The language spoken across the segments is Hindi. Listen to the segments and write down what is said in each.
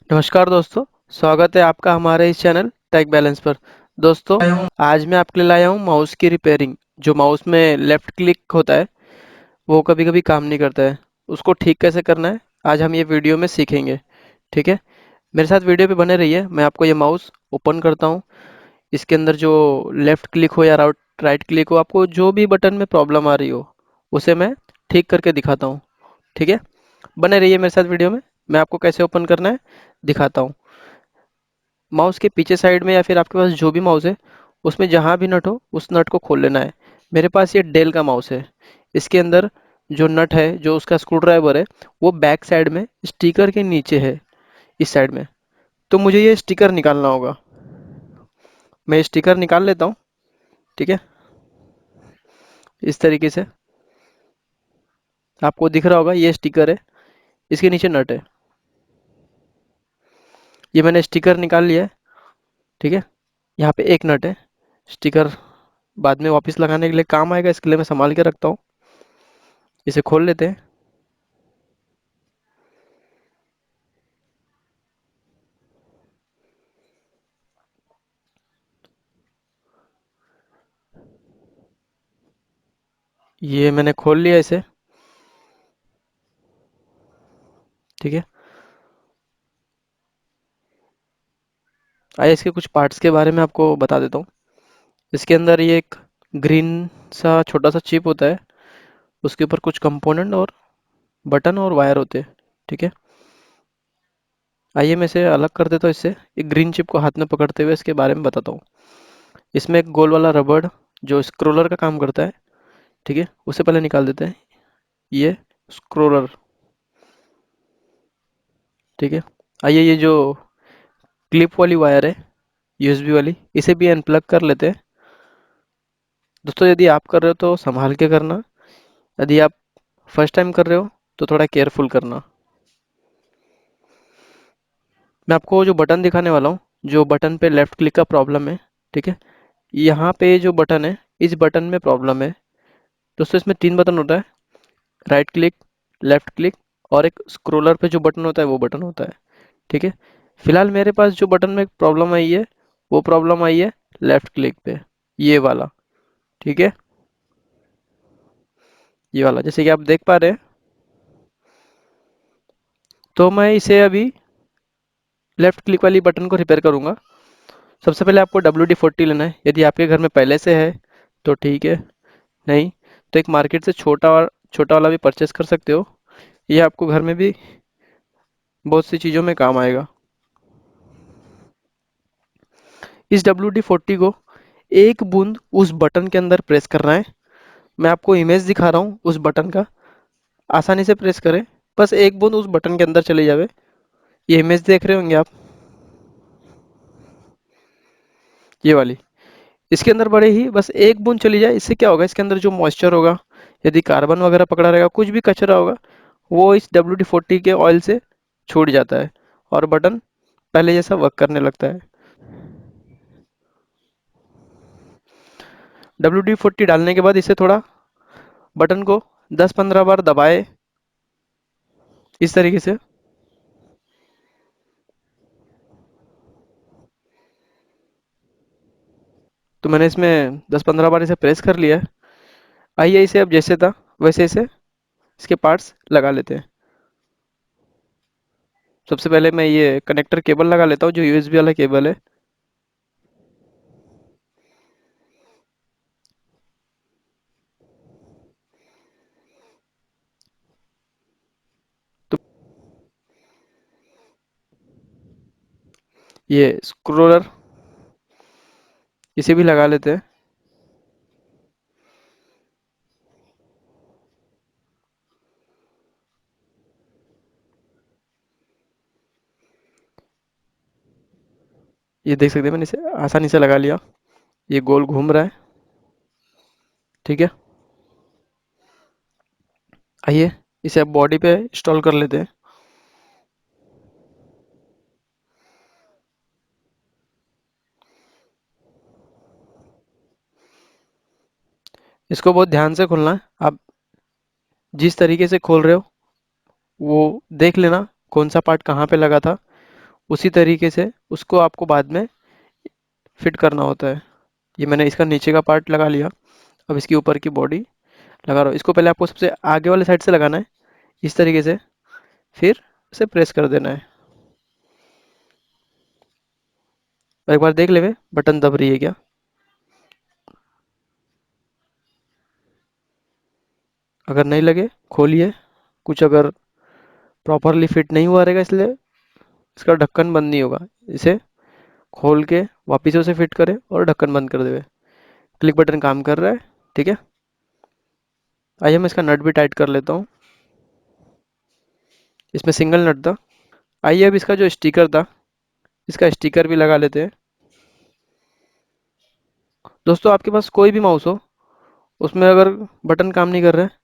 नमस्कार दोस्तों। स्वागत है आपका हमारे इस चैनल टेक बैलेंस पर। दोस्तों, आज मैं आपके लिए लाया हूँ माउस की रिपेयरिंग। जो माउस में लेफ्ट क्लिक होता है वो कभी कभी काम नहीं करता है, उसको ठीक कैसे करना है आज हम ये वीडियो में सीखेंगे। ठीक है, मेरे साथ वीडियो पे बने रहिए। मैं आपको ये माउस ओपन करता हूँ। इसके अंदर जो लेफ्ट क्लिक हो या राइट क्लिक हो, आपको जो भी बटन में प्रॉब्लम आ रही हो उसे मैं ठीक करके दिखाता हूँ। ठीक है, बने रहिए मेरे साथ वीडियो में। मैं आपको कैसे ओपन करना है दिखाता हूँ। माउस के पीछे साइड में या फिर आपके पास जो भी माउस है उसमें जहां भी नट हो उस नट को खोल लेना है। मेरे पास ये डेल का माउस है। इसके अंदर जो नट है, जो उसका स्क्रू ड्राइवर है, वो बैक साइड में स्टिकर के नीचे है, इस साइड में। तो मुझे ये स्टिकर निकालना होगा। मैं स्टिकर निकाल लेता हूँ। ठीक है, इस तरीके से आपको दिख रहा होगा, ये स्टिकर है, इसके नीचे नट है। ये मैंने स्टिकर निकाल लिया है। ठीक है, यहाँ पे एक नट है। स्टिकर बाद में वापस लगाने के लिए काम आएगा, इसके लिए मैं संभाल के रखता हूँ। इसे खोल लेते हैं। ये मैंने खोल लिया इसे। ठीक है, आइए इसके कुछ पार्ट्स के बारे में आपको बता देता हूँ। इसके अंदर ये एक ग्रीन सा छोटा सा चिप होता है। उसके ऊपर कुछ कंपोनेंट और बटन और वायर होते हैं। ठीक है, आइए मैं इसे अलग कर देता हूँ। इससे एक ग्रीन चिप को हाथ में पकड़ते हुए इसके बारे में बताता हूँ। इसमें एक गोल वाला रबड़ जो स्क्रोलर का काम करता है। ठीक है, उसे पहले निकाल देते हैं। ये स्क्रोलर। ठीक है, आइए ये जो क्लिप वाली वायर है, यूएसबी वाली, इसे भी अनप्लग कर लेते हैं। दोस्तों, यदि आप कर रहे हो तो संभाल के करना। यदि आप फर्स्ट टाइम कर रहे हो तो थोड़ा केयरफुल करना। मैं आपको जो बटन दिखाने वाला हूँ, जो बटन पे लेफ्ट क्लिक का प्रॉब्लम है। ठीक है, यहाँ पे जो बटन है, इस बटन में प्रॉब्लम है। दोस्तों, इसमें 3 बटन होता है: राइट क्लिक, लेफ्ट क्लिक और एक स्क्रोलर पे जो बटन होता है वो बटन होता है। ठीक है, फिलहाल मेरे पास जो बटन में प्रॉब्लम आई है वो प्रॉब्लम आई है लेफ्ट क्लिक पे, ये वाला। ठीक है, ये वाला जैसे कि आप देख पा रहे हैं। तो मैं इसे अभी लेफ्ट क्लिक वाली बटन को रिपेयर करूंगा। सबसे पहले आपको WD-40 लेना है। यदि आपके घर में पहले से है तो ठीक है, नहीं तो एक मार्केट से छोटा वाला भी परचेस कर सकते हो। ये आपको घर में भी बहुत सी चीज़ों में काम आएगा। इस WD-40 को एक बूंद उस बटन के अंदर प्रेस करना है। मैं आपको इमेज दिखा रहा हूँ उस बटन का, आसानी से प्रेस करें। बस एक बूंद उस बटन के अंदर चले जावे। ये इमेज देख रहे होंगे आप, ये वाली। इसके अंदर बड़े ही बस एक बूंद चली जाए, इससे क्या होगा, इसके अंदर जो मॉइस्चर होगा, यदि कार्बन वगैरह पकड़ा रहेगा, कुछ भी कचरा होगा, वो इस WD-40 के ऑयल से छूट जाता है और बटन पहले जैसा वर्क करने लगता है। WD-40 डालने के बाद इसे थोड़ा, बटन को 10-15 बार दबाए, इस तरीके से। तो मैंने इसमें 10-15 बार इसे प्रेस कर लिया है। आइए इसे अब जैसे था वैसे इसे, इसके पार्ट्स लगा लेते हैं। सबसे पहले मैं ये कनेक्टर केबल लगा लेता हूँ, जो यूएसबी वाला केबल है। तो ये स्क्रोलर, इसे भी लगा लेते हैं। ये देख सकते हैं, मैंने इसे आसानी से लगा लिया। ये गोल घूम रहा है। ठीक है, आइए इसे अब बॉडी पे इंस्टॉल कर लेते हैं। इसको बहुत ध्यान से खोलना है। आप जिस तरीके से खोल रहे हो वो देख लेना, कौन सा पार्ट कहाँ पे लगा था, उसी तरीके से उसको आपको बाद में फिट करना होता है। ये मैंने इसका नीचे का पार्ट लगा लिया। अब इसकी ऊपर की बॉडी लगा रहा हूँ। इसको पहले आपको सबसे आगे वाले साइड से लगाना है, इस तरीके से, फिर इसे प्रेस कर देना है। और एक बार देख लेवे बटन दब रही है क्या। अगर नहीं लगे खोलिए, कुछ अगर प्रॉपरली फिट नहीं हुआ रहेगा इसलिए इसका ढक्कन बंद नहीं होगा। इसे खोल के वापस से उसे फिट करें और ढक्कन बंद कर देवे। क्लिक बटन काम कर रहा है, ठीक है। आइए मैं इसका नट भी टाइट कर लेता हूँ। इसमें सिंगल नट था। आइए अब इसका जो स्टिकर था, इसका स्टिकर भी लगा लेते हैं। दोस्तों आपके पास कोई भी माउस हो, उसमें अगर बटन काम नहीं कर रहा है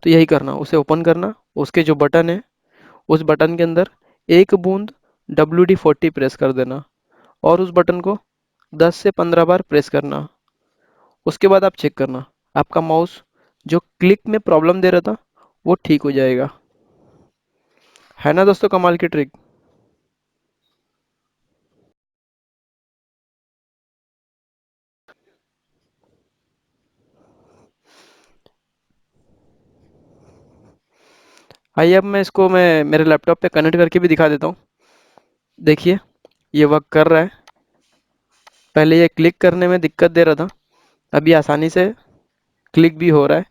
तो यही करना, उसे ओपन करना, उसके जो बटन है उस बटन के अंदर एक बूंद WD-40 प्रेस कर देना और उस बटन को 10 से 15 बार प्रेस करना। उसके बाद आप चेक करना, आपका माउस जो क्लिक में प्रॉब्लम दे रहा था वो ठीक हो जाएगा। है ना दोस्तों कमाल की ट्रिक। आइए अब मैं इसको मेरे लैपटॉप पे कनेक्ट करके भी दिखा देता हूँ। देखिए ये वर्क कर रहा है। पहले ये क्लिक करने में दिक्कत दे रहा था, अभी आसानी से क्लिक भी हो रहा है।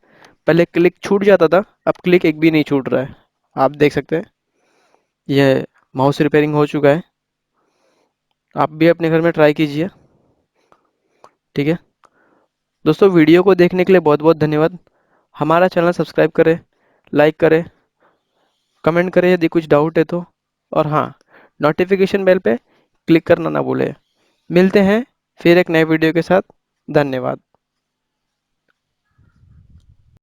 पहले क्लिक छूट जाता था, अब क्लिक एक भी नहीं छूट रहा है। आप देख सकते हैं ये माउस रिपेयरिंग हो चुका है। आप भी अपने घर में ट्राई कीजिए, ठीक है। दोस्तों वीडियो को देखने के लिए बहुत बहुत धन्यवाद। हमारा चैनल सब्सक्राइब करें, लाइक करें, कमेंट करें यदि कुछ डाउट है तो। और हाँ, नोटिफिकेशन बेल पे क्लिक करना ना भूलें। मिलते हैं फिर एक नए वीडियो के साथ। धन्यवाद।